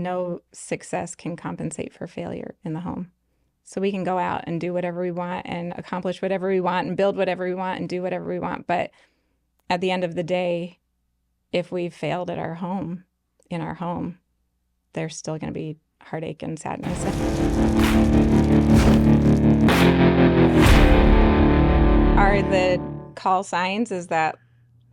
no success can compensate for failure in the home. So we can go out and do whatever we want and accomplish whatever we want and build whatever we want and do whatever we want. But at the end of the day, if we've failed at in our home, there's still going to be heartache and sadness. Are the call signs, is that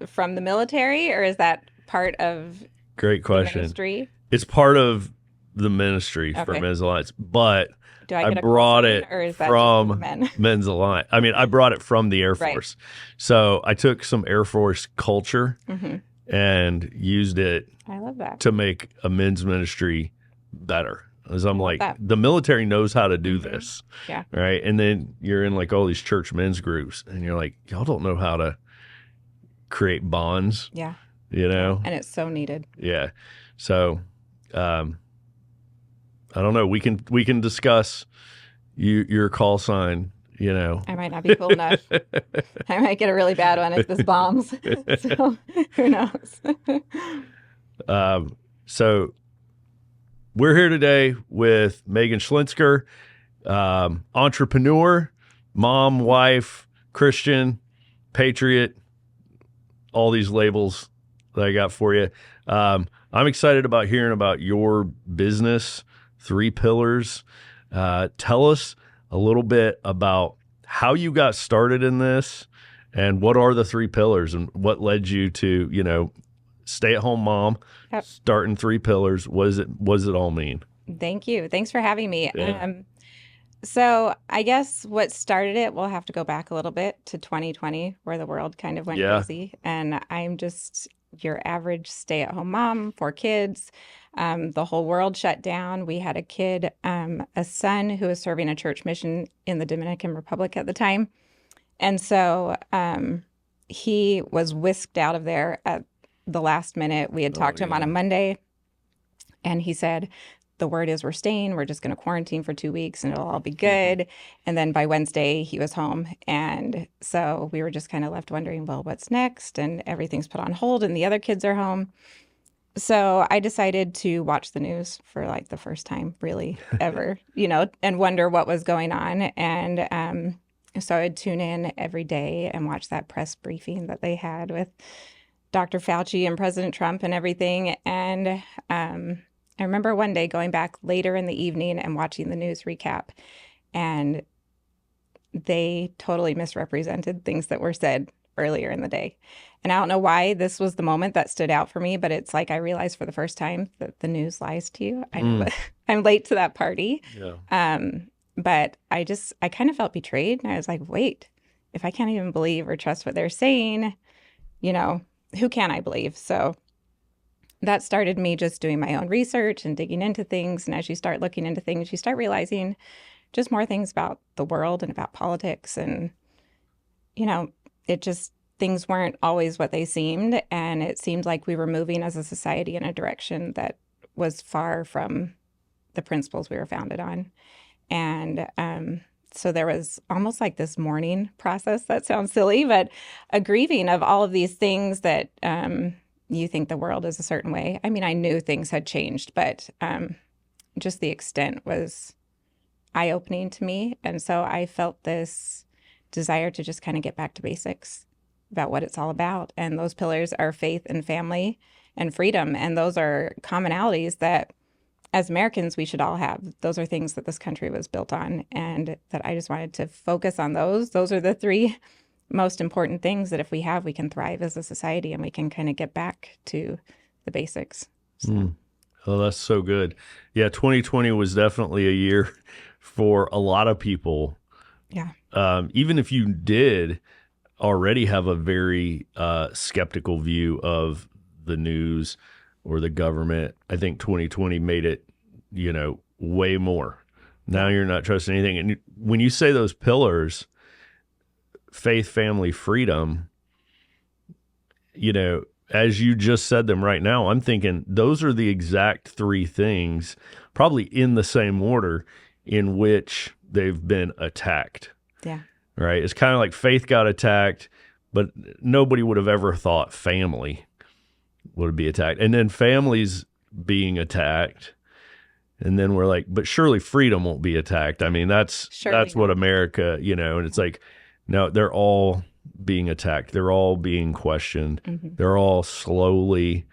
from the military or is that part of Great the question. ministry? It's part of the ministry for Okay. Men's Alliance, but Do I I get a call brought sign it or is that just from men? Men's Alliance. I mean, I brought it from the Air Right. Force. So I took some Air Force culture hmm and used it I love that. to make a men's ministry better. As I'm I love like, that. the military knows how to do this. Yeah. Right. And then you're in like all these church men's groups and you're like, y'all don't know how to create bonds, Yeah. you know? And it's so needed. Yeah. So, I don't know. We can discuss your call sign, you know. I might not be cool enough. I might get a really bad one if this bombs. So who knows? So we're here today with Megan Schlensker, entrepreneur, mom, wife, Christian, patriot, all these labels that I got for you. I'm excited about hearing about your business, 3 Pillars. Tell us a little bit about how you got started in this and what are the 3 pillars and what led you to, you know, stay-at-home mom, Yep. starting 3 Pillars. What does it all mean? Thank you. Thanks for having me. Yeah. So I guess what started it, we'll have to go back a little bit to 2020, where the world kind of went Yeah. crazy. And I'm just your average stay-at-home mom, 4 kids. The whole world shut down. We had a kid, a son who was serving a church mission in the Dominican Republic at the time. And so he was whisked out of there at the last minute. We had talked to him on a yeah. Monday, and he said, the word is we're staying. We're just going to quarantine for 2 weeks and it'll all be good. And then by Wednesday, he was home. And so we were just kind of left wondering, well, what's next? And everything's put on hold and the other kids are home. So I decided to watch the news for like the first time really ever, you know, and wonder what was going on. And so I'd tune in every day and watch that press briefing that they had with Dr. Fauci and President Trump and everything. And I remember one day going back later in the evening and watching the news recap, and they totally misrepresented things that were said earlier in the day. And I don't know why this was the moment that stood out for me, but it's like I realized for the first time that the news lies to you. I know that I'm late to that party. Yeah. But I kind of felt betrayed. And I was like, wait, if I can't even believe or trust what they're saying, you know, who can I believe? So that started me just doing my own research and digging into things. And as you start looking into things, you start realizing just more things about the world and about politics. And, you know, things weren't always what they seemed. And it seemed like we were moving as a society in a direction that was far from the principles we were founded on. And so there was almost like this mourning process. That sounds silly, but a grieving of all of these things that you think the world is a certain way. I mean, I knew things had changed, but just the extent was eye-opening to me. And so I felt this desire to just kind of get back to basics about what it's all about. And those pillars are faith and family and freedom. And those are commonalities that as Americans, we should all have. Those are things that this country was built on, and that I just wanted to focus on those. Those are the 3 most important things that if we have, we can thrive as a society and we can kind of get back to the basics. So. Oh, that's so good. Yeah, 2020 was definitely a year for a lot of people. Yeah. Even if you did already have a very skeptical view of the news or the government, I think 2020 made it, you know, way more. Now you're not trusting anything. And when you say those pillars, faith, family, freedom, you know, as you just said them right now, I'm thinking those are the exact 3 things, probably in the same order, in which they've been attacked. Yeah. Right? It's kind of like faith got attacked, but nobody would have ever thought family would be attacked. And then families being attacked, And then we're like, but surely freedom won't be attacked. I mean, Surely that's what not. America, and it's like, no, they're all being attacked. They're all being questioned. Hmm. They're all slowly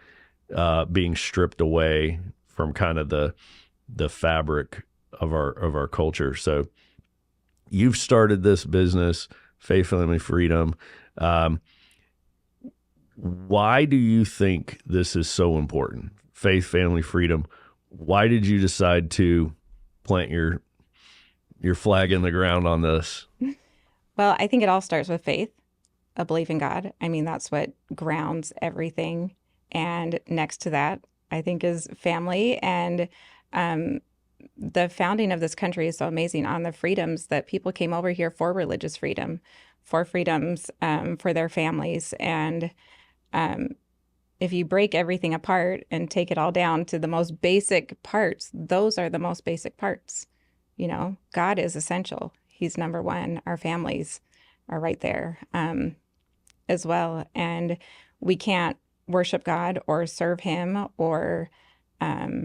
being stripped away from kind of the fabric of our culture. So you've started this business, Faith, Family, Freedom. Why do you think this is so important? Faith, family, freedom. Why did you decide to plant your flag in the ground on this? Well, I think it all starts with faith, a belief in God. I mean, that's what grounds everything. And next to that, I think, is family. And um, the founding of this country is so amazing on the freedoms that people came over here for religious freedom, for freedoms for their families. And um, if you break everything apart and take it all down to the most basic parts, those are the most basic parts. God is essential. He's number one. Our families are right there as well. And we can't worship God or serve Him or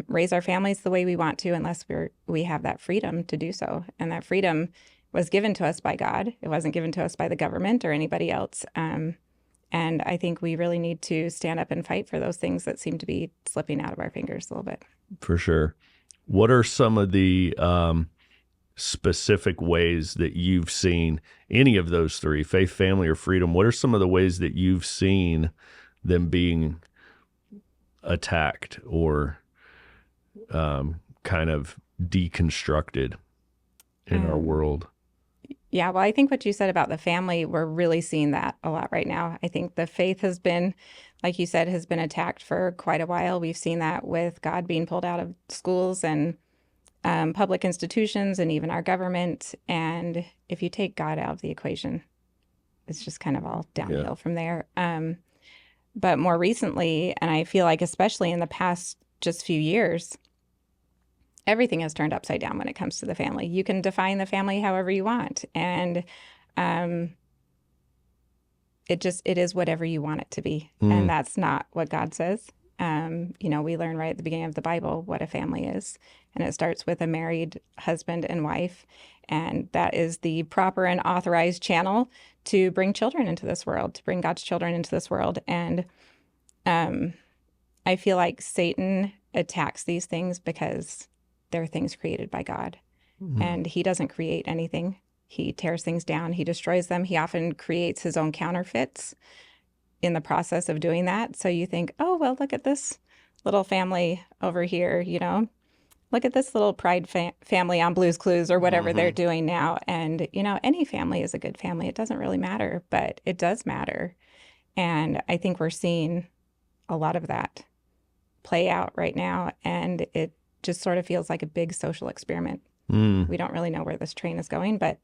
raise our families the way we want to unless we have that freedom to do so. And that freedom was given to us by God. It wasn't given to us by the government or anybody else. And I think we really need to stand up and fight for those things that seem to be slipping out of our fingers a little bit. For sure. What are some of the specific ways that you've seen any of those three, faith, family, or freedom? What are some of the ways that you've seen them being attacked or kind of deconstructed in our world? Yeah, well, I think what you said about the family, we're really seeing that a lot right now. I think the faith has been, like you said, has been attacked for quite a while. We've seen that with God being pulled out of schools and public institutions and even our government. And if you take God out of the equation, it's just kind of all downhill from there. But more recently, and I feel like especially in the past just few years, everything has turned upside down when it comes to the family. You can define the family however you want. And it is whatever you want it to be. And that's not what God says. We learn right at the beginning of the Bible what a family is. And it starts with a married husband and wife. And that is the proper and authorized channel to bring children into this world, to bring God's children into this world. And I feel like Satan attacks these things because they're things created by God. And He doesn't create anything. He tears things down. He destroys them. He often creates His own counterfeits in the process of doing that. So you think, oh, well, look at this little family over here, look at this little pride family on Blue's Clues or whatever they're doing now. And, any family is a good family. It doesn't really matter, but it does matter. And I think we're seeing a lot of that play out right now. And it just sort of feels like a big social experiment. We don't really know where this train is going, but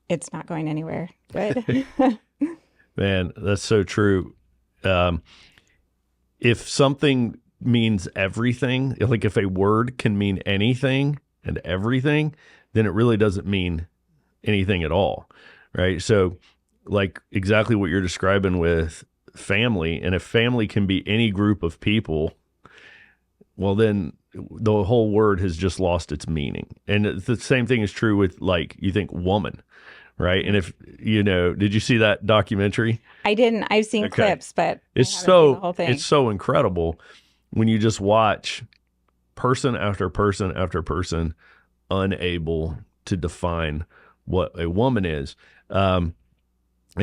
it's not going anywhere good. Man, that's so true. If something means everything, like if a word can mean anything and everything, then it really doesn't mean anything at all, right? So like exactly what you're describing with family, and if family can be any group of people, well, then the whole word has just lost its meaning. And the same thing is true with, like, you think woman, right? And if, did you see that documentary? I didn't. I've seen clips, but it's I haven't seen the whole thing. It's so incredible when you just watch person after person after person unable to define what a woman is. And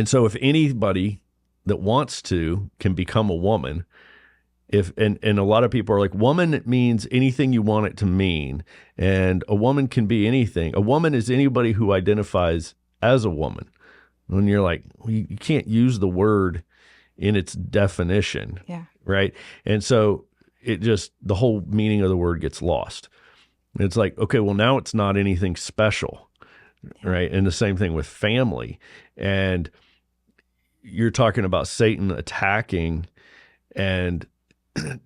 so if anybody that wants to can become a woman, and a lot of people are like, woman means anything you want it to mean, and a woman can be anything. A woman is anybody who identifies as a woman. When you're like, well, you can't use the word in its definition, right? And so the whole meaning of the word gets lost. And it's like, okay, well, now it's not anything special, right? And the same thing with family. And you're talking about Satan attacking, and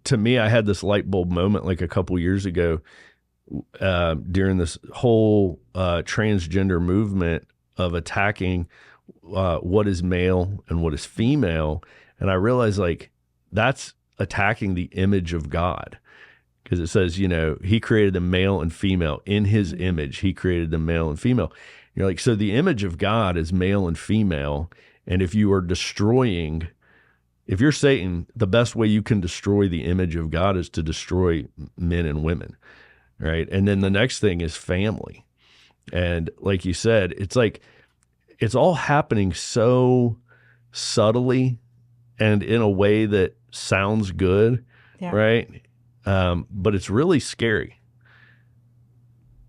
to me, I had this light bulb moment like a couple years ago during this whole transgender movement of attacking what is male and what is female. And I realized, like, that's attacking the image of God. because it says, he created the male and female in his image. He created the male and female. You're like, so the image of God is male and female. And if you are destroying, if you're Satan, the best way you can destroy the image of God is to destroy men and women, right? And then the next thing is family. And like you said, it's like, it's all happening so subtly and in a way that sounds good, Yeah. right? But it's really scary.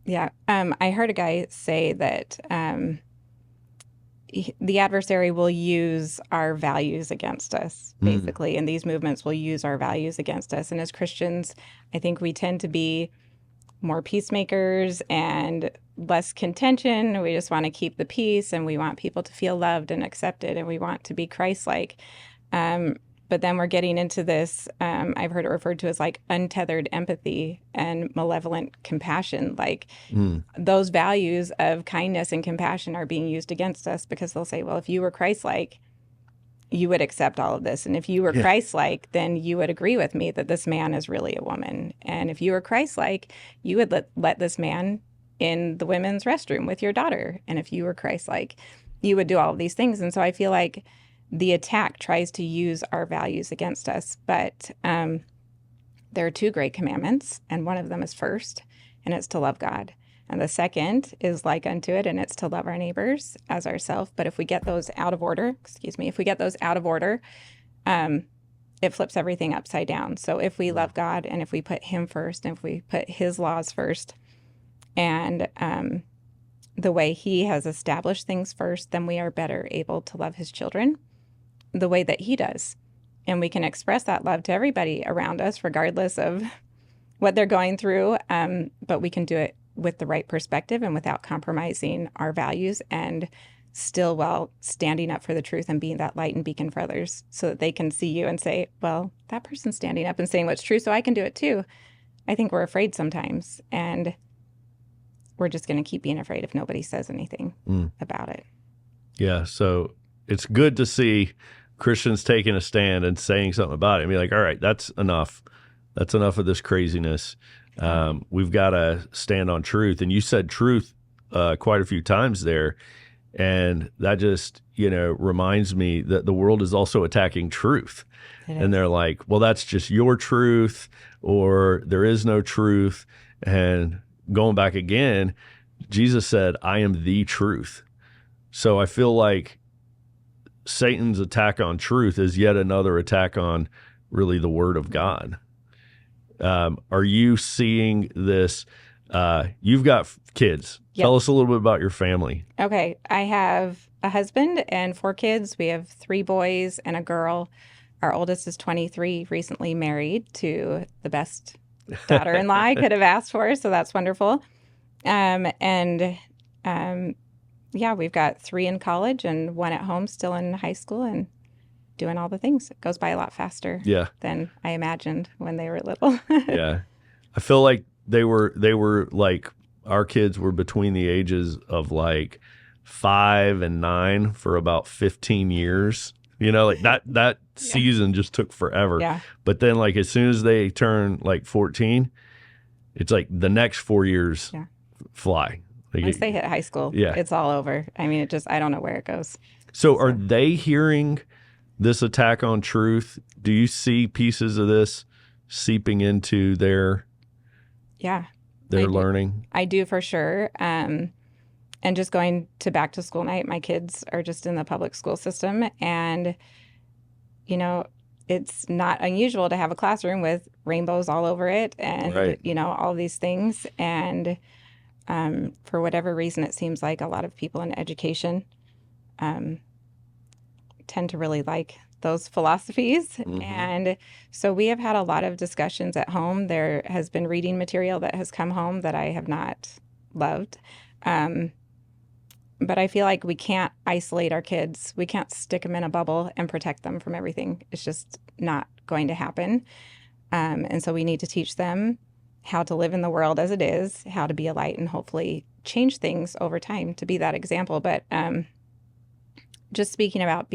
Yeah. I heard a guy say that the adversary will use our values against us, basically, and these movements will use our values against us. And as Christians, I think we tend to be more peacemakers and less contention. We just want to keep the peace, and we want people to feel loved and accepted, and we want to be Christ-like. But then we're getting into this, I've heard it referred to as like untethered empathy and malevolent compassion. Like those values of kindness and compassion are being used against us because they'll say, well, if you were Christ-like, you would accept all of this. And if you were Christ-like, then you would agree with me that this man is really a woman. And if you were Christ-like, you would let this man in the women's restroom with your daughter. And if you were Christ-like, you would do all of these things. And so I feel like the attack tries to use our values against us. But there are two great commandments, and one of them is first, and it's to love God. And the second is like unto it, and it's to love our neighbors as ourselves. But if we get those out of order, it flips everything upside down. So if we love God, and if we put him first, and if we put his laws first, and the way he has established things first, then we are better able to love his children the way that he does. And we can express that love to everybody around us, regardless of what they're going through. But we can do it with the right perspective and without compromising our values, and still while standing up for the truth and being that light and beacon for others, so that they can see you and say, well, that person's standing up and saying what's true, so I can do it too. I think we're afraid sometimes, and we're just going to keep being afraid if nobody says anything about it. Yeah. So it's good to see Christians taking a stand and saying something about it. I mean, like, all right, that's enough. That's enough of this craziness. We've got to stand on truth. And you said truth quite a few times there. And that just, reminds me that the world is also attacking truth. And they're like, well, that's just your truth, or there is no truth. And going back again, Jesus said, I am the truth. So I feel like Satan's attack on truth is yet another attack on really the word of God. Are you seeing this? You've got kids. Yep. Tell us a little bit about your family. Okay. I have a husband and 4 kids. We have 3 boys and a girl. Our oldest is 23, recently married to the best daughter-in-law I could have asked for. So that's wonderful. Yeah, we've got 3 in college and 1 at home still in high school and doing all the things. It goes by a lot faster than I imagined when they were little. Yeah. I feel like they were like, our kids were between the ages of like 5 and 9 for about 15 years. Like that season just took forever. Yeah. But then like as soon as they turn like 14, it's like the next 4 years fly. Like Once they hit high school, it's all over. I mean, I don't know where it goes. So are they hearing this attack on truth? Do you see pieces of this seeping into their learning? I do for sure. And just going to back to school night, my kids are just in the public school system. And, it's not unusual to have a classroom with rainbows all over it and, all these things. And for whatever reason, it seems like a lot of people in education tend to really like those philosophies. Mm-hmm. And so we have had a lot of discussions at home. There has been reading material that has come home that I have not loved. But I feel like we can't isolate our kids. We can't stick them in a bubble and protect them from everything. It's just not going to happen. And so we need to teach them how to live in the world as it is, how to be a light, and hopefully change things over time to be that example. But just speaking about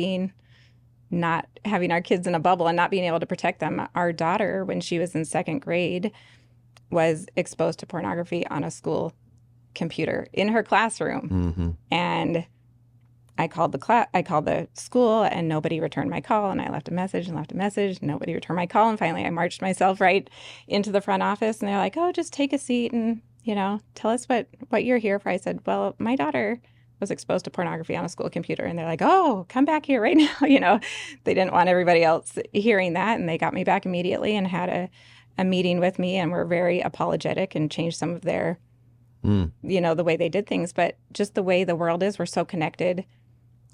not having our kids in a bubble and not being able to protect them, our daughter, when she was in 2nd grade, was exposed to pornography on a school computer in her classroom. Mm-hmm. And I called the school, and nobody returned my call. And I left a message and left a message. Nobody returned my call. And finally, I marched myself right into the front office, and they're like, "Oh, just take a seat and tell us what you're here for." I said, "Well, my daughter was exposed to pornography on a school computer." And they're like, "Oh, come back here right now." They didn't want everybody else hearing that, and they got me back immediately and had a meeting with me, and were very apologetic and changed some of their, the way they did things. But just the way the world is, we're so connected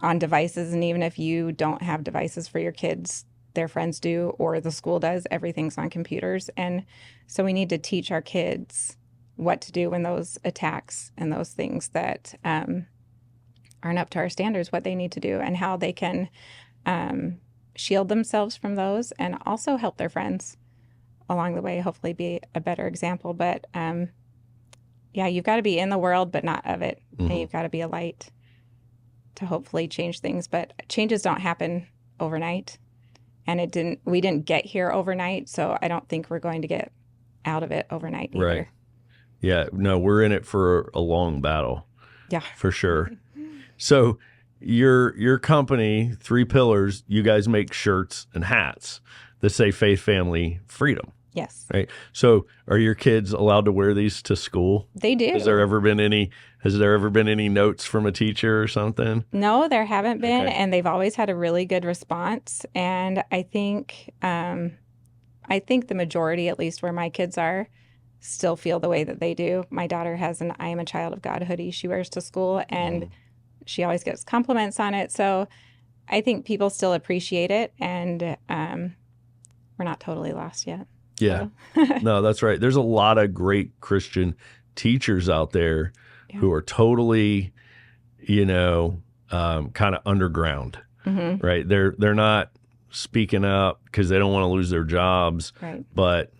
on devices. And even if you don't have devices for your kids, their friends do, or the school does, everything's on computers. And so we need to teach our kids what to do when those attacks and those things that aren't up to our standards, what they need to do and how they can shield themselves from those, and also help their friends along the way, hopefully be a better example. But yeah, you've got to be in the world, but not of it. Mm-hmm. And you've got to be a light to hopefully change things. But changes don't happen overnight. And we didn't get here overnight. So I don't think we're going to get out of it overnight either. Right. Yeah. No, we're in it for a long battle. Yeah. For sure. So your company, Three Pillars, you guys make shirts and hats that say faith, family, freedom. Yes. Right. So are your kids allowed to wear these to school? They do. Has there ever been any notes from a teacher or something? No, there haven't been. Okay. And they've always had a really good response. And I think the majority, at least where my kids are, still feel the way that they do. My daughter has an "I am a child of God" hoodie she wears to school, and she always gets compliments on it. So I think people still appreciate it, and we're not totally lost yet. Yeah. So. No, that's right. There's a lot of great Christian teachers out there who are totally, kind of underground, right? They're not speaking up because they don't want to lose their jobs, right? But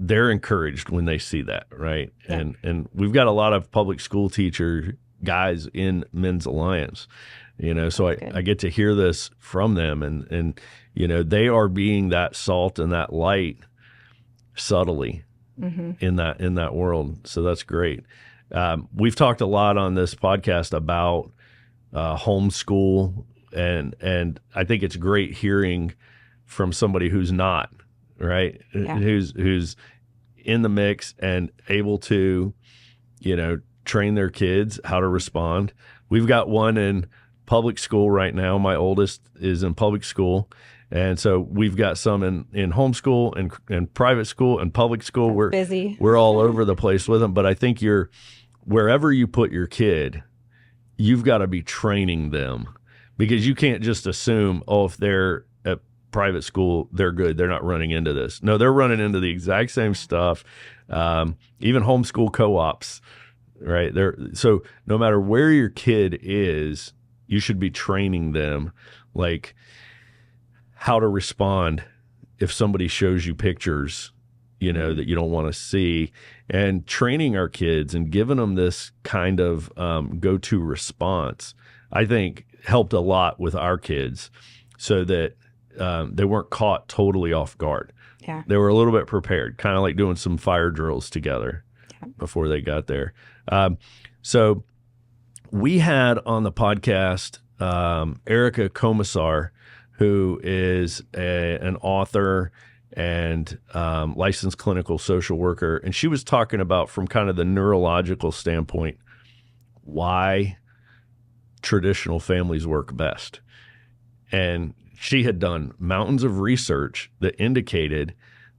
they're encouraged when they see that, right? Yeah. And we've got a lot of public school teacher guys in Men's Alliance, so I get to hear this from them, and they are being that salt and that light subtly in that world. So that's great. We've talked a lot on this podcast about homeschool, and I think it's great hearing from somebody who's not, right? Yeah. Who's in the mix and able to, train their kids how to respond. We've got one in public school right now. My oldest is in public school. And so we've got some in homeschool and private school and public school. We're busy. We're all over the place with them. But I think wherever you put your kid, you've got to be training them, because you can't just assume, if they're at private school, they're good. They're not running into this. No, they're running into the exact same stuff. Even homeschool co-ops, right? So no matter where your kid is, you should be training them, like, how to respond if somebody shows you pictures, that you don't want to see, and training our kids and giving them this kind of go-to response, I think helped a lot with our kids, so that they weren't caught totally off guard. Yeah. They were a little bit prepared, kind of like doing some fire drills together before they got there. So we had on the podcast Erica Komisar, who is an author and licensed clinical social worker. And she was talking about, from kind of the neurological standpoint, why traditional families work best. And she had done mountains of research that indicated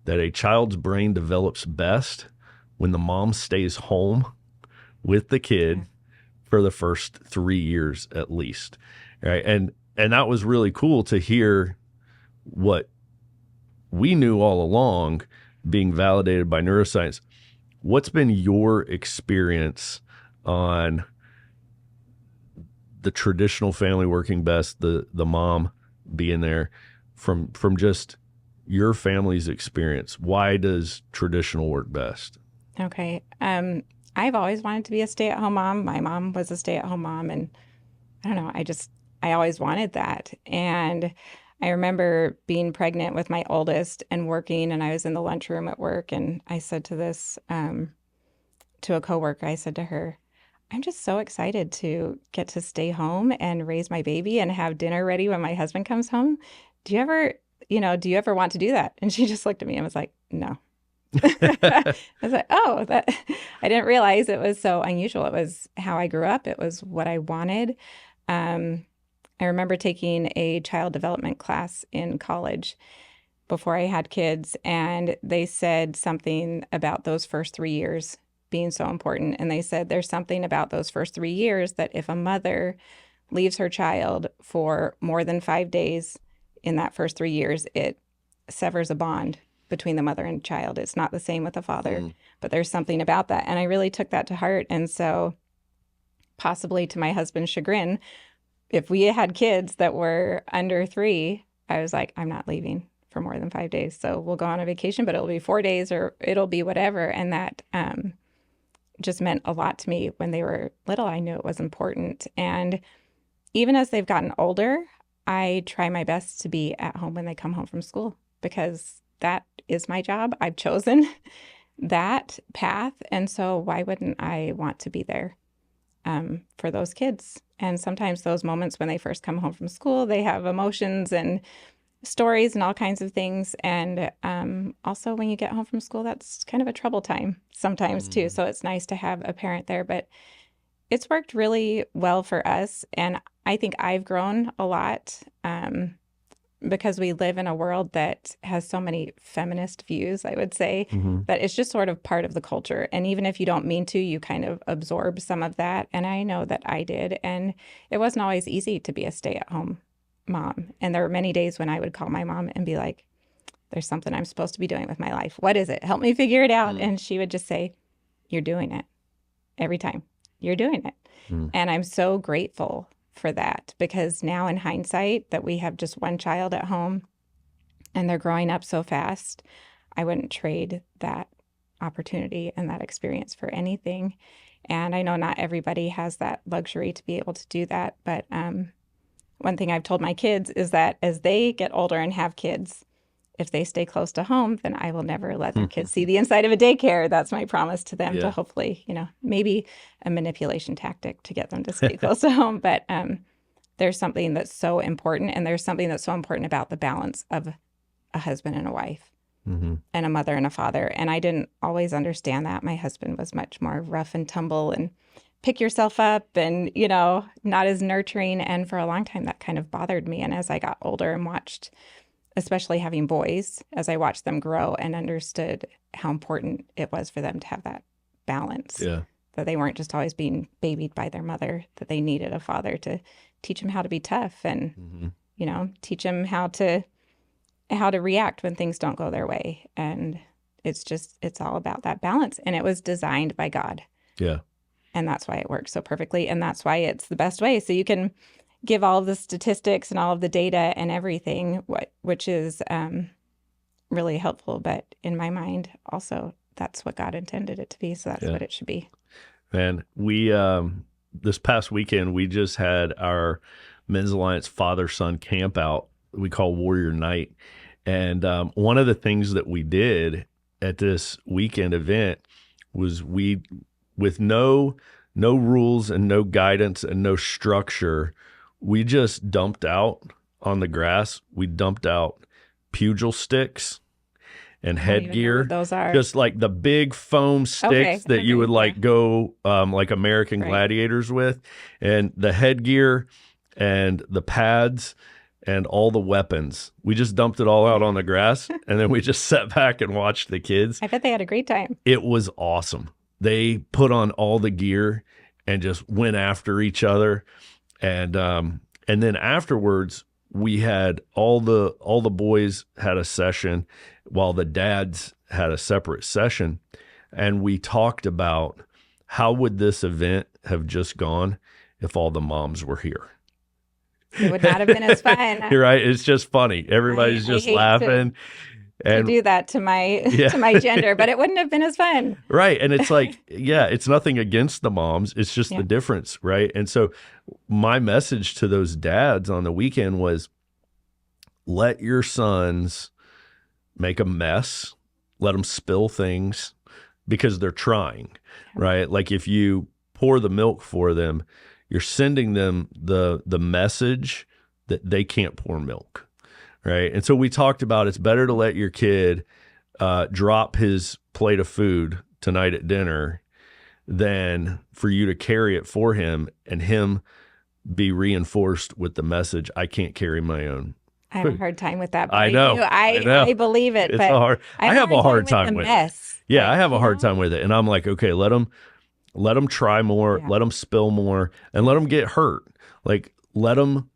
that a child's brain develops best when the mom stays home with the kid for the first 3 years at least, right? And that was really cool to hear what we knew all along, being validated by neuroscience. What's been your experience on the traditional family working best, the mom being there, from just your family's experience? Why does traditional work best? Okay. I've always wanted to be a stay-at-home mom. My mom was a stay-at-home mom, and I don't know, I always wanted that. And I remember being pregnant with my oldest and working, and I was in the lunchroom at work, and I said to this to a coworker, I said to her, I'm just so excited to get to stay home and raise my baby and have dinner ready when my husband comes home. Do you ever, do you ever want to do that? And she just looked at me and was like, no. I was like, oh, that I didn't realize it was so unusual. It was how I grew up. It was what I wanted. Um, I remember taking a child development class in college before I had kids, and they said something about those first 3 years being so important. And they said there's something about those first 3 years that if a mother leaves her child for more than 5 days in that first 3 years, it severs a bond between the mother and child. It's not the same with the father, but there's something about that. And I really took that to heart. And so, possibly to my husband's chagrin, if we had kids that were under 3, I was like, I'm not leaving for more than 5 days. So we'll go on a vacation, but it'll be 4 days or it'll be whatever. And that just meant a lot to me when they were little. I knew it was important. And even as they've gotten older, I try my best to be at home when they come home from school, because that is my job. I've chosen that path. And so why wouldn't I want to be there for those kids? And sometimes those moments when they first come home from school, they have emotions and stories and all kinds of things. And also when you get home from school, that's kind of a trouble time sometimes too. So it's nice to have a parent there, but it's worked really well for us. And I think I've grown a lot because we live in a world that has so many feminist views, I would say, that it's just sort of part of the culture. And even if you don't mean to, you kind of absorb some of that. And I know that I did. And it wasn't always easy to be a stay-at-home mom. And there were many days when I would call my mom and be like, there's something I'm supposed to be doing with my life. What is it? Help me figure it out. And she would just say, you're doing it every time. You're doing it. And I'm so grateful for that, because now in hindsight that we have just one child at home and they're growing up so fast, I wouldn't trade that opportunity and that experience for anything. And I know not everybody has that luxury to be able to do that. But one thing I've told my kids is that as they get older and have kids, if they stay close to home, then I will never let their kids see the inside of a daycare. That's my promise to them, to hopefully, maybe a manipulation tactic to get them to stay close to home. But there's something that's so important. And there's something that's so important about the balance of a husband and a wife and a mother and a father. And I didn't always understand that. My husband was much more rough and tumble and pick yourself up and, not as nurturing. And for a long time, that kind of bothered me. And as I got older and watched, especially having boys, as I watched them grow and understood how important it was for them to have that balance, that they weren't just always being babied by their mother, that they needed a father to teach them how to be tough and, teach them how to react when things don't go their way. And it's all about that balance. And it was designed by God. Yeah. And that's why it works so perfectly. And that's why it's the best way. So you can give all of the statistics and all of the data and everything, which is really helpful. But in my mind, also, that's what God intended it to be. So that's what it should be. Man, we this past weekend, we just had our Men's Alliance father-son camp out we call Warrior Night. And one of the things that we did at this weekend event was with no rules and no guidance and no structure, we just dumped out on the grass. We dumped out pugil sticks and headgear. Those are just like the big foam sticks that you would go like American gladiators with, and the headgear and the pads and all the weapons. We just dumped it all out on the grass, and then we just sat back and watched the kids. I bet they had a great time. It was awesome. They put on all the gear and just went after each other. And then afterwards, we had all the boys had a session while the dads had a separate session. And we talked about how would this event have just gone if all the moms were here. It would not have been as fun. You're right. It's just funny. Everybody's just laughing. And do that to my to my gender, but it wouldn't have been as fun. Right. And it's like, it's nothing against the moms. It's just the difference. Right. And so my message to those dads on the weekend was, let your sons make a mess, let them spill things because they're trying, right? Like if you pour the milk for them, you're sending them the message that they can't pour milk, right? And so we talked about it's better to let your kid drop his plate of food tonight at dinner than for you to carry it for him and him be reinforced with the message, I can't carry my own. I have a hard time with that, but I know. I know. I believe it, It's but hard. I have a hard time with it. Yeah, Like, I have a hard time with it. And I'm like, okay, let them try more, let them spill more, and let them get hurt. Like, let them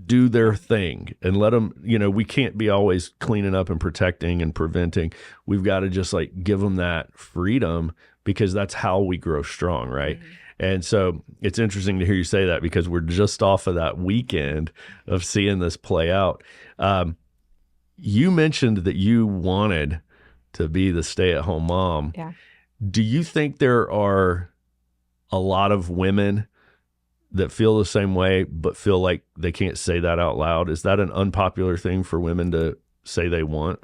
do their thing and let them, we can't be always cleaning up and protecting and preventing. We've got to just like give them that freedom because that's how we grow strong, right? Mm-hmm. And so it's interesting to hear you say that because we're just off of that weekend of seeing this play out. You mentioned that you wanted to be the stay-at-home mom. Yeah. Do you think there are a lot of women that feel the same way but feel like they can't say that out loud? Is that an unpopular thing for women to say they want?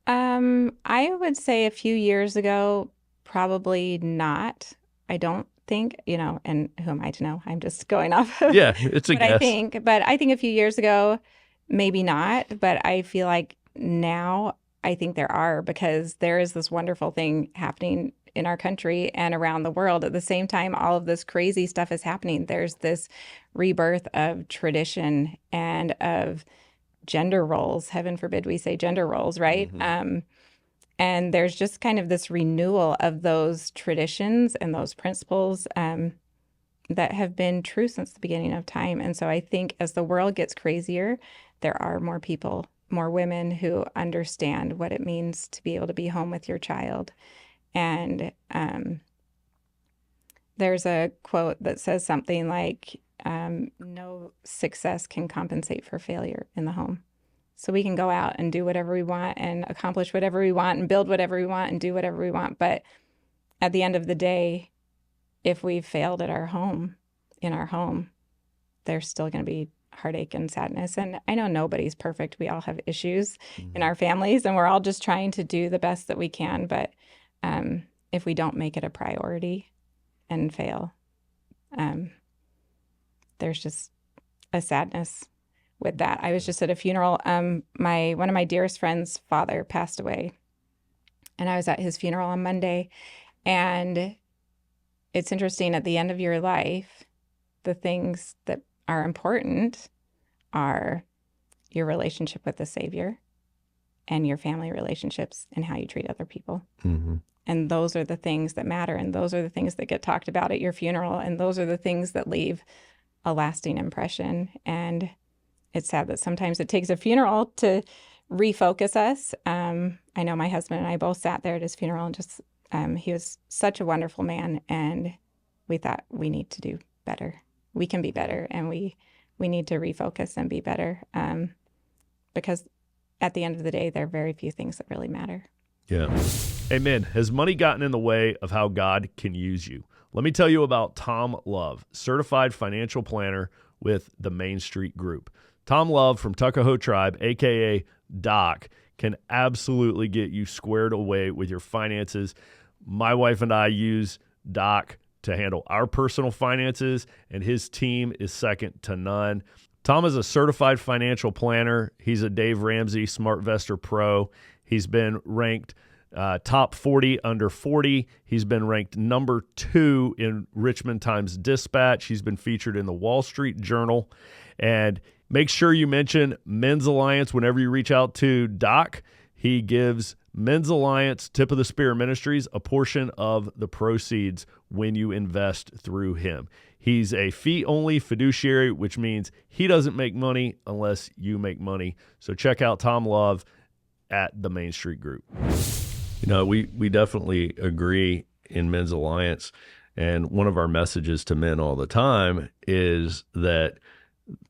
I would say a few years ago, probably not. I don't think, and who am I to know? I'm just going off of yeah, it's a guess. I think a few years ago, maybe not, but I feel like now I think there are, because there is this wonderful thing happening in our country and around the world. At the same time, all of this crazy stuff is happening. There's this rebirth of tradition and of gender roles. Heaven forbid we say gender roles, right? Mm-hmm. And there's just kind of this renewal of those traditions and those principles that have been true since the beginning of time. And so I think as the world gets crazier, there are more people, more women who understand what it means to be able to be home with your child. And there's a quote that says something like, no success can compensate for failure in the home. So we can go out and do whatever we want and accomplish whatever we want and build whatever we want and do whatever we want. But at the end of the day, if we've failed at in our home, there's still going to be heartache and sadness. And I know nobody's perfect. We all have issues in our families, and we're all just trying to do the best that we can. But if we don't make it a priority and fail, there's just a sadness with that. I was just at a funeral. One of my dearest friends' father passed away, and I was at his funeral on Monday. And it's interesting, at the end of your life, the things that are important are your relationship with the Savior and your family relationships and how you treat other people. Mm-hmm. And those are the things that matter. And those are the things that get talked about at your funeral. And those are the things that leave a lasting impression. And it's sad that sometimes it takes a funeral to refocus us. I know my husband and I both sat there at his funeral and just, he was such a wonderful man. And we thought we need to do better. We can be better, and we need to refocus and be better, because at the end of the day, there are very few things that really matter. Yeah. Amen. Has money gotten in the way of how God can use you? Let me tell you about Tom Love, certified financial planner with the Main Street Group. Tom Love from Tuckahoe Tribe, a.k.a. Doc, can absolutely get you squared away with your finances. My wife and I use Doc to handle our personal finances, and his team is second to none. Tom is a certified financial planner. He's a Dave Ramsey SmartVestor Pro. He's been ranked top 40 under 40. He's been ranked number 2 in Richmond Times-Dispatch. He's been featured in the Wall Street Journal. And make sure you mention Men's Alliance whenever you reach out to Doc. He gives Men's Alliance Tip of the Spear Ministries a portion of the proceeds when you invest through him. He's a fee-only fiduciary, which means he doesn't make money unless you make money. So check out Tom Love at the Main Street Group. We definitely agree in Men's Alliance, and one of our messages to men all the time is that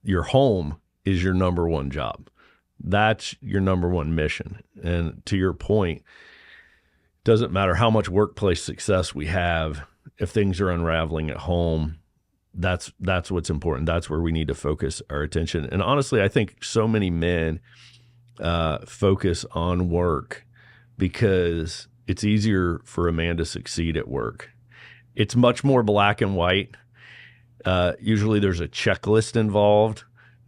your home is your number one job. That's your number one mission. And to your point, it doesn't matter how much workplace success we have, if things are unraveling at home, that's what's important. That's where we need to focus our attention. And honestly, I think so many men focus on work because it's easier for a man to succeed at work. It's much more black and white. Usually there's a checklist involved,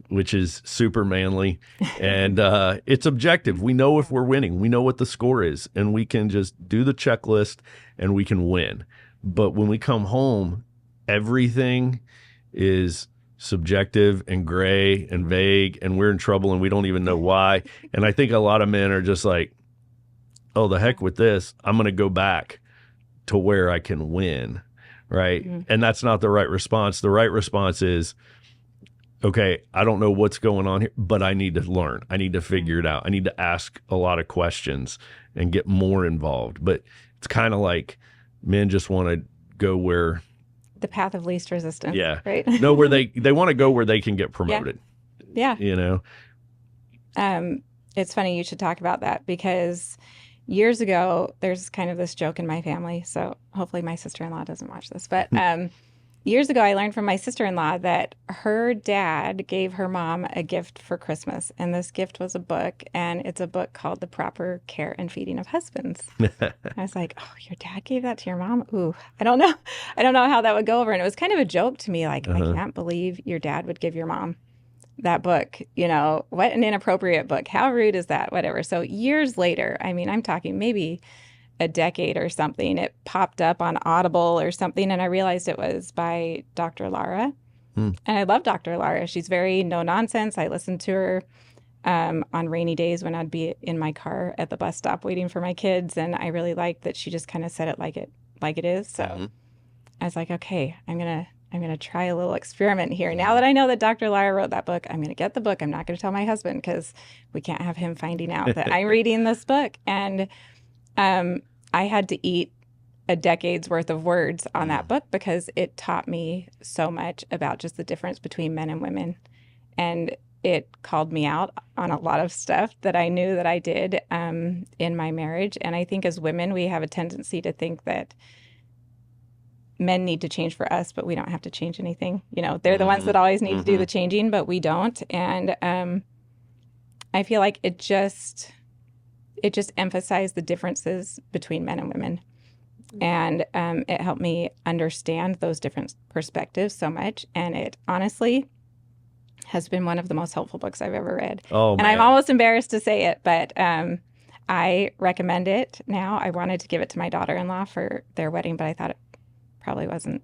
which is super manly, and it's objective. We know if we're winning. We know what the score is, and we can just do the checklist and we can win. But when we come home, everything is subjective and gray and vague, and we're in trouble and we don't even know why. And I think a lot of men are just like, oh, the heck with this. I'm going to go back to where I can win, right? Mm-hmm. And that's not the right response. The right response is, okay, I don't know what's going on here, but I need to learn. I need to figure it out. I need to ask a lot of questions and get more involved. But it's kind of like men just want to go where the path of least resistance. Yeah. Right. No, where they want to go where they can get promoted. Yeah. You know? It's funny you should talk about that because years ago, there's kind of this joke in my family. So hopefully my sister-in-law doesn't watch this. But years ago, I learned from my sister-in-law that her dad gave her mom a gift for Christmas. And this gift was a book. And it's a book called The Proper Care and Feeding of Husbands. I was like, oh, your dad gave that to your mom? Ooh, I don't know. I don't know how that would go over. And it was kind of a joke to me. Like, I can't believe your dad would give your mom that book. You know, what an inappropriate book. How rude is that? Whatever. So years later, I mean, I'm talking maybe a decade or something, it popped up on Audible or something, and I realized it was by Dr. Lara. And I love Dr. Lara. She's very no nonsense. I listened to her on rainy days when I'd be in my car at the bus stop waiting for my kids, and I really liked that she just kind of said it like it is. So I was like, okay, I'm gonna try a little experiment here. Now that I know that Dr. Lara wrote that book, I'm gonna get the book. I'm not gonna tell my husband because we can't have him finding out that I'm reading this book. And I had to eat a decade's worth of words on that book because it taught me so much about just the difference between men and women. And it called me out on a lot of stuff that I knew that I did in my marriage. And I think as women, we have a tendency to think that men need to change for us, but we don't have to change anything. You know, they're the ones that always need to do the changing, but we don't. And I feel like it just emphasized the differences between men and women. And it helped me understand those different perspectives so much. And it honestly has been one of the most helpful books I've ever read. Oh, and I'm almost embarrassed to say it, but I recommend it now. I wanted to give it to my daughter-in-law for their wedding, but I thought it probably wasn't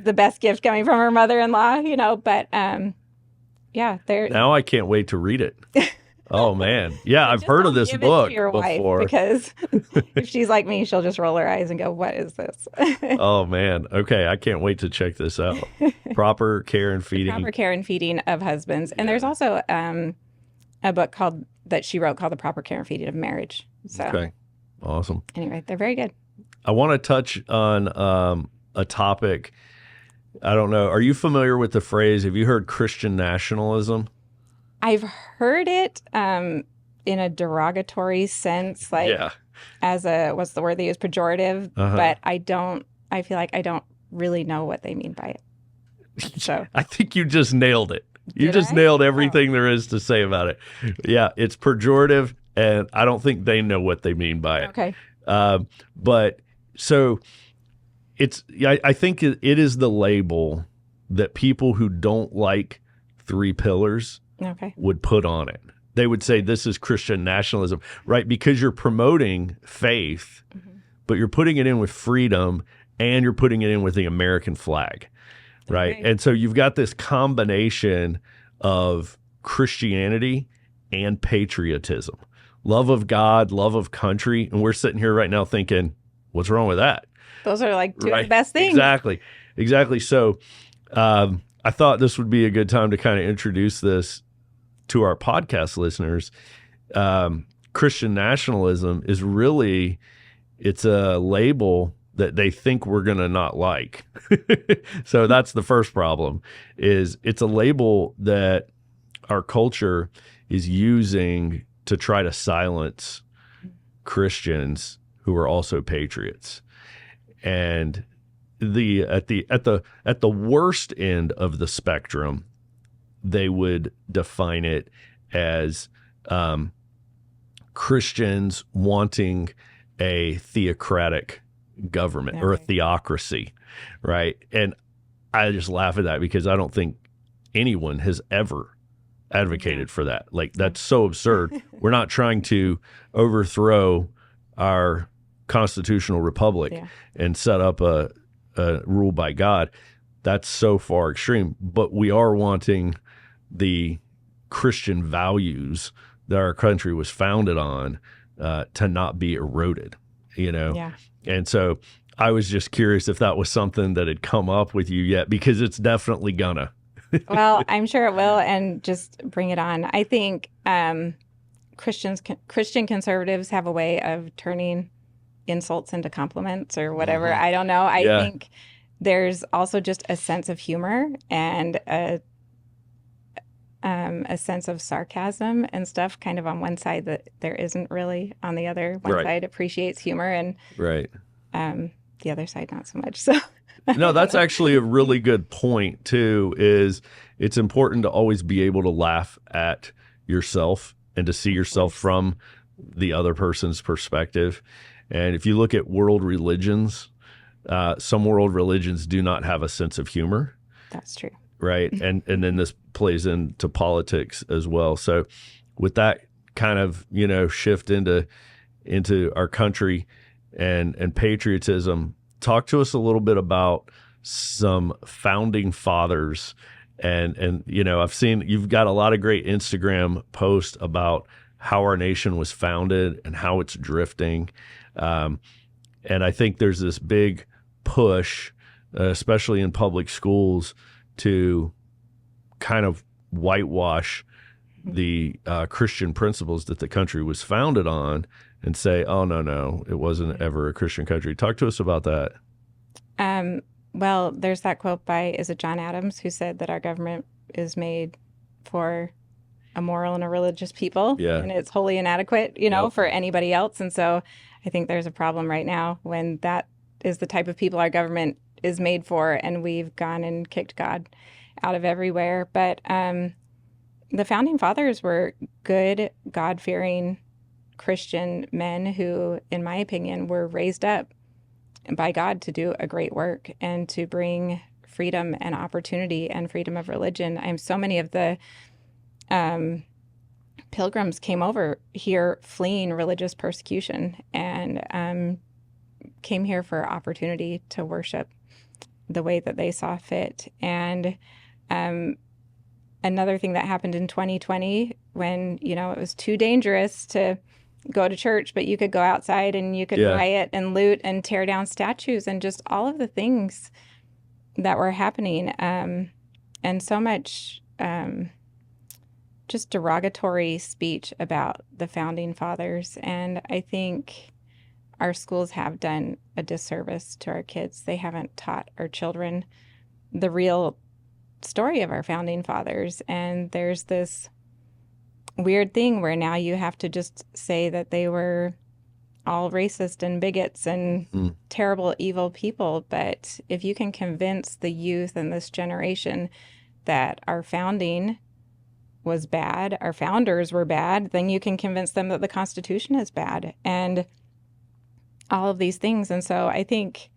the best gift coming from her mother-in-law, you know, but yeah. Now I can't wait to read it. Oh, man. Yeah, I've heard of this book to your before. Wife because if she's like me, she'll just roll her eyes and go, what is this? Oh, man. Okay, I can't wait to check this out. Proper Care and Feeding. Proper Care and Feeding of Husbands. And there's also a book that she wrote called The Proper Care and Feeding of Marriage. So, okay, awesome. Anyway, they're very good. I want to touch on a topic. I don't know. Are you familiar with the phrase, have you heard Christian nationalism? I've heard it in a derogatory sense, like as what's the word they use, pejorative, but I feel like I don't really know what they mean by it. So I think you just nailed it. You just nailed everything there is to say about it. Yeah, it's pejorative, and I don't think they know what they mean by it. Okay. But so I think it is the label that people who don't like three pillars would put on it. They would say this is Christian nationalism, right? Because you're promoting faith, but you're putting it in with freedom and you're putting it in with the American flag, right? And so you've got this combination of Christianity and patriotism, love of God, love of country. And we're sitting here right now thinking, what's wrong with that? Those are like two of the best things. Exactly. So I thought this would be a good time to kind of introduce this to our podcast listeners. Christian nationalism is really, it's a label that they think we're going to not like. So that's the first problem, is it's a label that our culture is using to try to silence Christians who are also patriots. And at the worst end of the spectrum, they would define it as Christians wanting a theocratic government or a Okay. theocracy, right? And I just laugh at that because I don't think anyone has ever Yeah. advocated for that. Like, that's so absurd. We're not trying to overthrow our constitutional republic Yeah. and set up a rule by God. That's so far extreme. But we are wanting the Christian values that our country was founded on to not be eroded, you know? Yeah. And so I was just curious if that was something that had come up with you yet, because it's definitely gonna. Well, I'm sure it will, and just bring it on. I think Christian conservatives have a way of turning insults into compliments or whatever. Mhm. I don't know. I Yeah. think there's also just a sense of humor and a sense of sarcasm and stuff kind of on one side that there isn't really on the other. One Right. side appreciates humor and Right. the other side not so much. So I No, don't that's know. actually a really good point too, is it's important to always be able to laugh at yourself and to see Of yourself course. from the other person's perspective. And if you look at world religions, some world religions do not have a sense of humor, That's true. right? And then this plays into politics as well. So with that kind of, shift into our country and patriotism, talk to us a little bit about some founding fathers. And I've seen you've got a lot of great Instagram posts about how our nation was founded and how it's drifting. And I think there's this big push, especially in public schools, to kind of whitewash the Christian principles that the country was founded on and say, oh, no, it wasn't ever a Christian country. Talk to us about that. Um, well, there's that quote by, is it John Adams, who said that our government is made for a moral and a religious people, Yeah. and it's wholly inadequate, Yep. for anybody else. And so I think there's a problem right now when that is the type of people our government is made for, and we've gone and kicked God out of everywhere. But the founding fathers were good, God-fearing Christian men who, in my opinion, were raised up by God to do a great work and to bring freedom and opportunity and freedom of religion. So many of the pilgrims came over here fleeing religious persecution and came here for opportunity to worship the way that they saw fit. And another thing that happened in 2020 when, it was too dangerous to go to church, but you could go outside and you could Yeah. riot and loot and tear down statues and just all of the things that were happening. And so much just derogatory speech about the founding fathers. And I think our schools have done a disservice to our kids. They haven't taught our children the real story of our founding fathers. And there's this weird thing where now you have to just say that they were all racist and bigots and terrible, evil people. But if you can convince the youth in this generation that our founding was bad, our founders were bad, then you can convince them that the Constitution is bad and all of these things. And so I think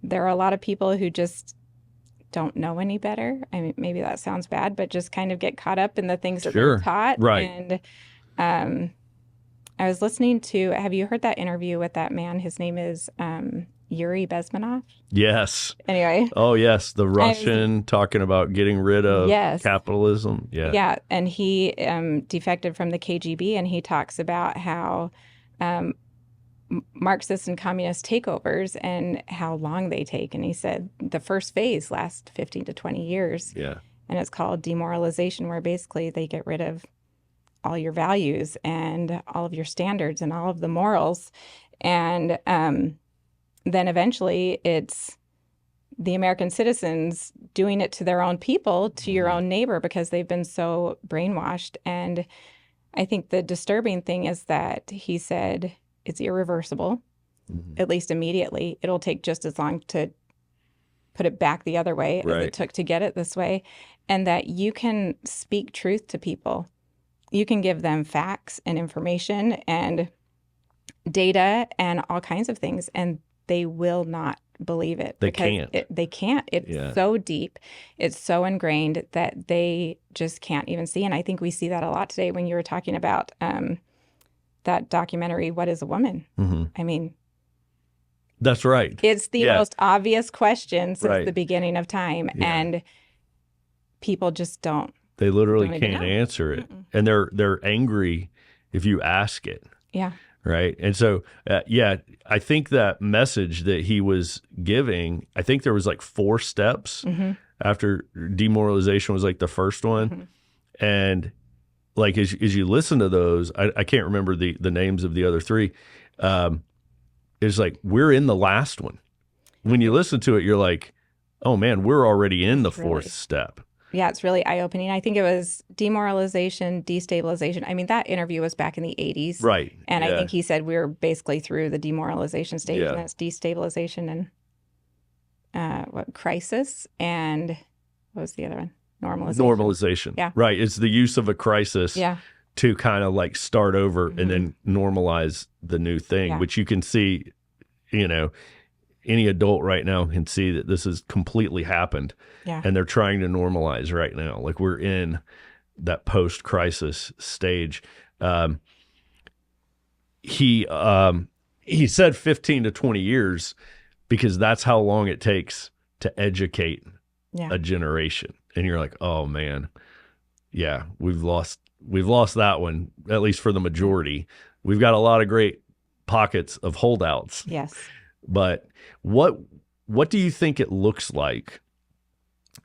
there are a lot of people who just don't know any better. I mean, maybe that sounds bad, but just kind of get caught up in the things that they're Sure. taught. Right. And I was listening to, have you heard that interview with that man? His name is Yuri Bezmenov. Yes. Anyway, Oh, yes. The Russian talking about getting rid of yes. capitalism. Yeah. Yeah. And he defected from the KGB, and he talks about how Marxist and communist takeovers and how long they take. And he said the first phase lasts 15 to 20 years. Yeah. And it's called demoralization, where basically they get rid of all your values and all of your standards and all of the morals. And then eventually it's the American citizens doing it to their own people, to your own neighbor, because they've been so brainwashed. And I think the disturbing thing is that he said it's irreversible, at least immediately. It'll take just as long to put it back the other way as Right. it took to get it this way, and that you can speak truth to people. You can give them facts and information and data and all kinds of things, and they will not believe it They because can't. they can't. It's Yeah. so deep, it's so ingrained that they just can't even see. And I think we see that a lot today when you were talking about that documentary, What is a Woman? hmm I mean, That's right. it's the Yeah. most obvious question since the Right. beginning of time, Yeah. and people just They literally don't even can't know. answer it, and they're angry if you ask it. Yeah. Right. And so, yeah, I think that message that he was giving, I think there was like 4 steps after demoralization was like the first one. And like, as you listen to those, I can't remember the names of the other 3. It's like, we're in the last one. When you listen to it, you're like, oh man, we're already in the 4th step. Yeah, it's really eye-opening. I think it was demoralization, destabilization. I mean, that interview was back in the 80s. Right. And I Yeah. think he said we were basically through the demoralization stage, Yeah. and that's destabilization and crisis, and what was the other one? Normalization. Yeah. Right. It's the use of a crisis Yeah. to kind of like start over and then normalize the new thing, Yeah. which you can see, you know, any adult right now can see that this has completely happened. Yeah. And they're trying to normalize right now. Like, we're in that post-crisis stage. He said 15 to 20 years because that's how long it takes to educate Yeah. a generation. And you're like, oh man, yeah, we've lost that one, at least for the majority. We've got a lot of great pockets of holdouts. Yes. But what do you think it looks like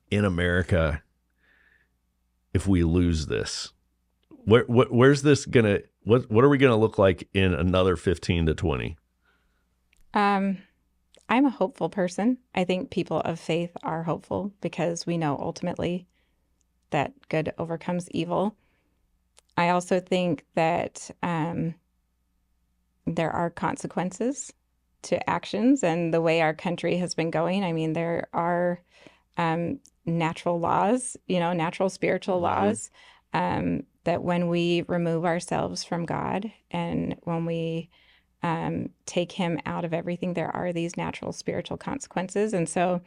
in America if we lose this? Where's this gonna? What are we gonna look like in another 15 to 20? I'm a hopeful person. I think people of faith are hopeful because we know ultimately that good overcomes evil. I also think that there are consequences to actions and the way our country has been going. I mean, there are natural laws, natural spiritual laws, that when we remove ourselves from God and when we take him out of everything, there are these natural spiritual consequences. And so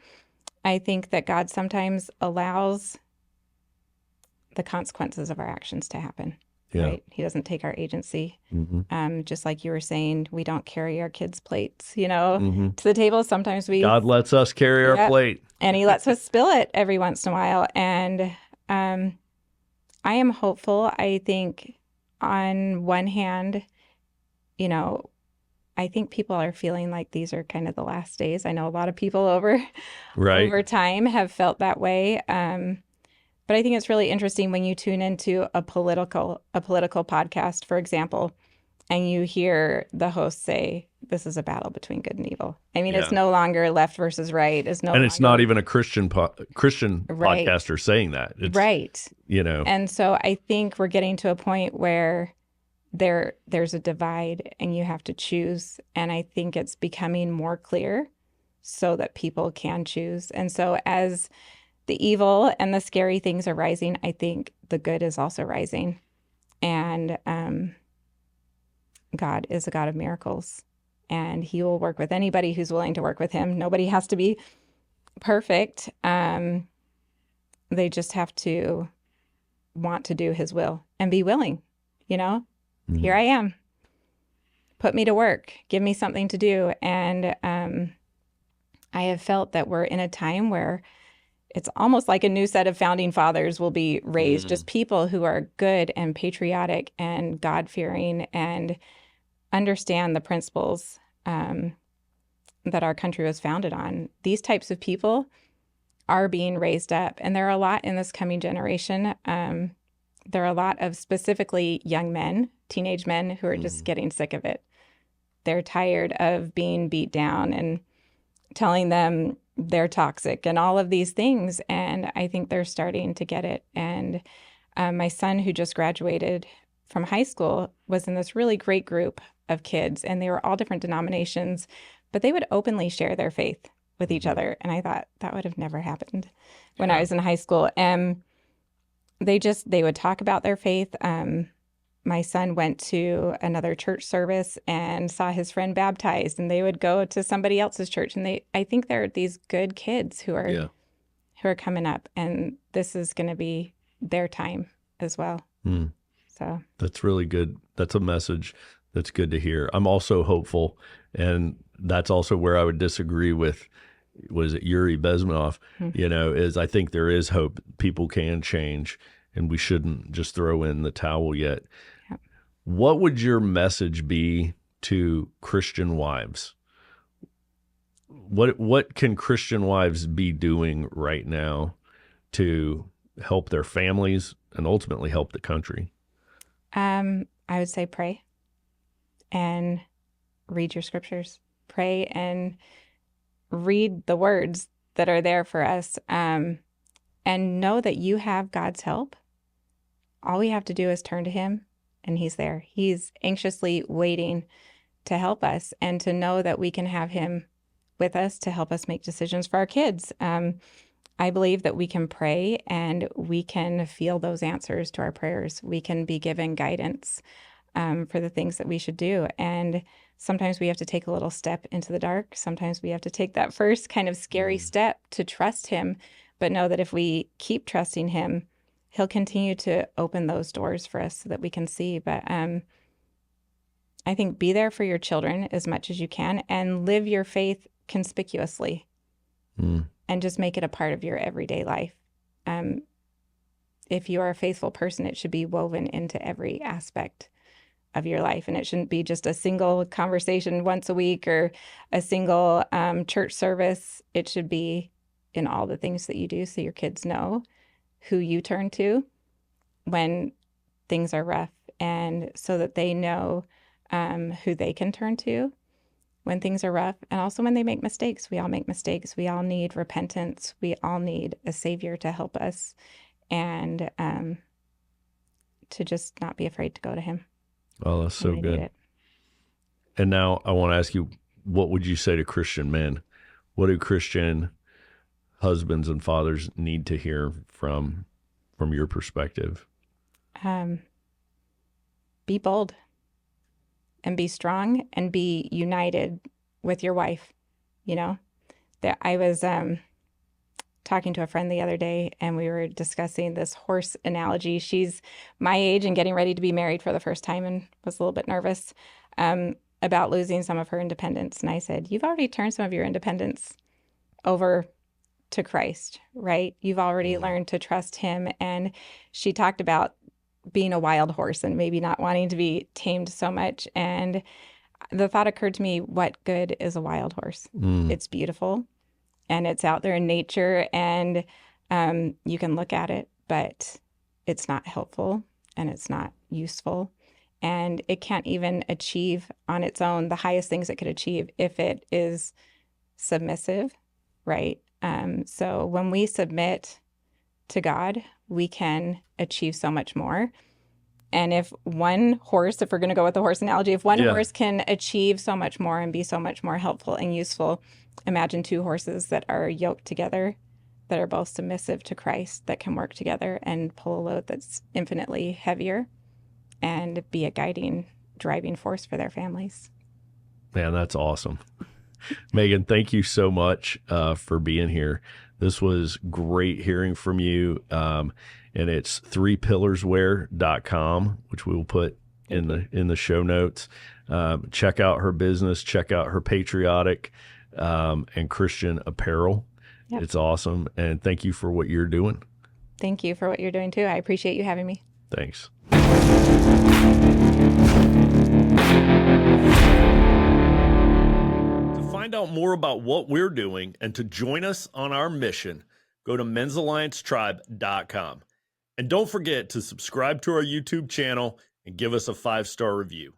I think that God sometimes allows the consequences of our actions to happen. Yeah. Right? He doesn't take our agency. Mm-hmm. Just like you were saying, we don't carry our kids' plates, to Mm-hmm. the table. Sometimes God lets us carry our plate. And he lets us spill it every once in a while. And I am hopeful. I think on one hand, I think people are feeling like these are kind of the last days. I know a lot of people over time have felt that way. But I think it's really interesting when you tune into a political podcast, for example, and you hear the host say, "This is a battle between good and evil." I mean, It's no longer left versus right. It's not even a Christian podcaster saying that. It's, right. And so I think we're getting to a point where there's a divide and you have to choose. And I think it's becoming more clear so that people can choose. And so as the evil and the scary things are rising, I think the good is also rising. And God is a God of miracles, and he will work with anybody who's willing to work with him. Nobody has to be perfect. They just have to want to do his will and be willing, Mm-hmm. Here I am. Put me to work. Give me something to do. And I have felt that we're in a time where it's almost like a new set of founding fathers will be raised, just people who are good and patriotic and God-fearing and understand the principles that our country was founded on. These types of people are being raised up, and there are a lot in this coming generation. There are a lot of specifically young men, teenage men, who are just getting sick of it. They're tired of being beat down and telling them they're toxic and all of these things. And I think they're starting to get it. And my son, who just graduated from high school, was in this really great group of kids, and they were all different denominations, but they would openly share their faith. with each Mm-hmm. other. And I thought that would have never happened when I Yeah. was in high school. And they would talk about their faith. My son went to another church service and saw his friend baptized, and they would go to somebody else's church. And I think they're these good kids Yeah. who are coming up, and this is going to be their time as well. Mm. So That's really good. That's a message that's good to hear. I'm also hopeful, and that's also where I would disagree with, was it Yuri Bezmenov? Is I think there is hope. People can change, and we shouldn't just throw in the towel yet. yeah. What would your message be to Christian wives? What can Christian wives be doing right now to help their families and ultimately help the country? I would say pray and read your scriptures. Pray and read the words that are there for us, and know that you have God's help. All we have to do is turn to Him, and He's there. He's anxiously waiting to help us, and to know that we can have Him with us to help us make decisions for our kids. I believe that we can pray and we can feel those answers to our prayers. We can be given guidance for the things that we should do. And sometimes we have to take a little step into the dark. Sometimes we have to take that first kind of scary step to trust Him, but know that if we keep trusting Him, He'll continue to open those doors for us so that we can see. But I think be there for your children as much as you can and live your faith conspicuously. And just make it a part of your everyday life. If you are a faithful person, it should be woven into every aspect of your life. And it shouldn't be just a single conversation once a week or a single church service. It should be in all the things that you do, so your kids know who you turn to when things are rough, and so that they know who they can turn to when things are rough, and also when they make mistakes. We all make mistakes. We all need repentance. We all need a Savior to help us, and to just not be afraid to go to Him. Oh, that's so when they need good. it. And now I want to ask you, what would you say to Christian men? What do Christian husbands and fathers need to hear from your perspective? Be bold and be strong and be united with your wife. That I was talking to a friend the other day, and we were discussing this horse analogy. She's my age and getting ready to be married for the first time, and was a little bit nervous about losing some of her independence. And I said, you've already turned some of your independence over to Christ, right? You've already learned to trust Him. And she talked about being a wild horse and maybe not wanting to be tamed so much. And the thought occurred to me, what good is a wild horse? It's beautiful and it's out there in nature, and you can look at it, but it's not helpful and it's not useful. And it can't even achieve on its own the highest things it could achieve if it is submissive, right? So when we submit to God, we can achieve so much more. And if one horse, if we're going to go with the horse analogy, if one horse can achieve so much more and be so much more helpful and useful, imagine two horses that are yoked together, that are both submissive to Christ, that can work together and pull a load that's infinitely heavier and be a guiding, driving force for their families. Man, that's awesome. Megan, thank you so much for being here. This was great hearing from you. And it's threepillarswear.com, which we will put in the show notes. Check out her business, check out her patriotic and Christian apparel. Yep. It's awesome. And thank you for what you're doing. Thank you for what you're doing too. I appreciate you having me. Thanks. Find out more about what we're doing and to join us on our mission, go to men'salliancetribe.com. And don't forget to subscribe to our YouTube channel and give us a 5-star review.